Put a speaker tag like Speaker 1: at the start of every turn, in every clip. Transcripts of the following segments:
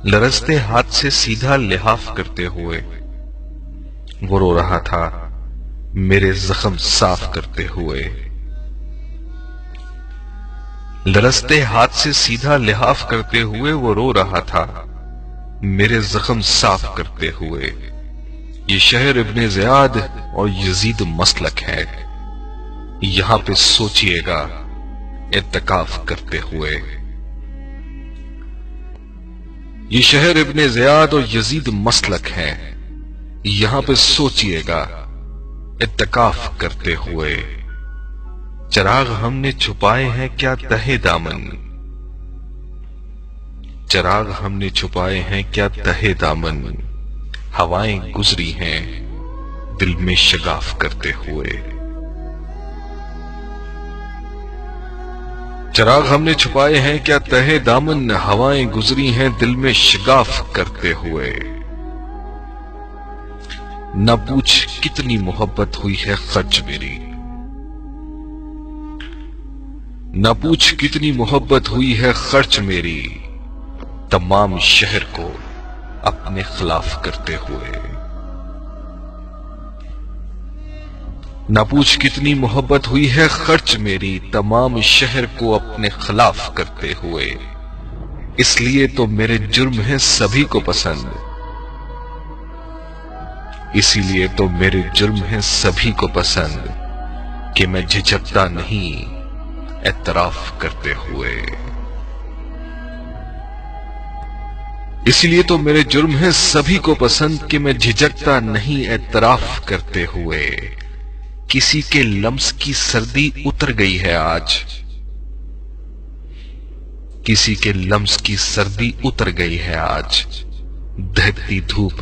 Speaker 1: لرزتے ہاتھ سے سیدھا لحاف کرتے ہوئے وہ رو رہا تھا میرے زخم صاف کرتے ہوئے۔ لرزتے ہاتھ سے سیدھا لحاف کرتے ہوئے وہ رو رہا تھا میرے زخم صاف کرتے ہوئے۔ یہ شہر ابن زیاد اور یزید مسلک ہے، یہاں پہ سوچئے گا اعتکاف کرتے ہوئے۔ یہ شہر ابن زیاد اور یزید مسلک ہے، یہاں پہ سوچئے گا اعتکاف کرتے ہوئے۔ چراغ ہم نے چھپائے ہیں کیا تہہ دامن، چراغ ہم نے چھپائے ہیں کیا تہہ دامن، ہوائیں گزری ہیں دل میں شگاف کرتے ہوئے۔ چراغ ہم نے چھپائے ہیں کیا تہہ دامن، ہوائیں گزری ہیں دل میں شگاف کرتے ہوئے۔ نہ پوچھ کتنی محبت ہوئی ہے خرچ میری، نہ پوچھ کتنی محبت ہوئی ہے خرچ میری، تمام شہر کو اپنے خلاف کرتے ہوئے۔ نہ پوچھ کتنی محبت ہوئی ہے خرچ میری، تمام شہر کو اپنے خلاف کرتے ہوئے۔ اس لیے تو میرے جرم ہیں سبھی کو پسند، اسی لیے تو میرے جرم ہیں سبھی کو پسند، کہ میں جھجکتا نہیں اعتراف کرتے ہوئے۔ اسی لیے تو میرے جرم ہیں سبھی کو پسند، کہ میں جھجکتا نہیں اعتراف کرتے ہوئے۔ کسی کے لمس کی سردی اتر گئی ہے آج، کسی کے لمس کی سردی اتر گئی ہے آج، دہتی دھوپ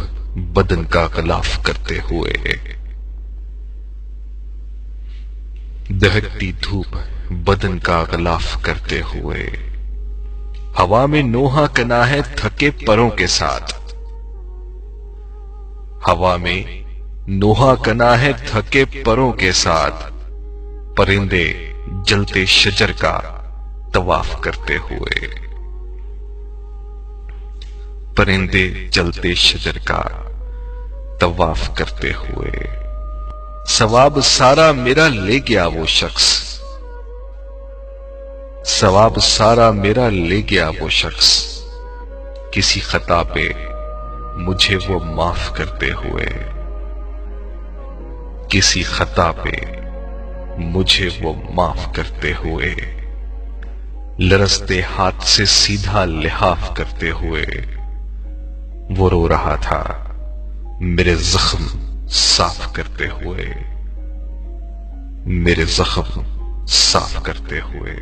Speaker 1: بدن کا غلاف کرتے ہوئے۔ دہتی دھوپ بدن کا غلاف کرتے ہوئے۔ ہوا میں نوحہ کنا ہے تھکے پروں کے ساتھ، ہوا میں نوحہ کنا ہے تھکے پروں کے ساتھ، پرندے جلتے شجر کا طواف کرتے ہوئے۔ پرندے جلتے شجر کا طواف کرتے ہوئے۔ ثواب سارا میرا لے گیا وہ شخص، ثواب سارا میرا لے گیا وہ شخص، کسی خطا پہ مجھے وہ معاف کرتے ہوئے، کسی خطا پہ مجھے وہ معاف کرتے ہوئے۔ لرزتے ہاتھ سے سیدھا لحاف کرتے ہوئے وہ رو رہا تھا میرے زخم صاف کرتے ہوئے، میرے زخم صاف کرتے ہوئے۔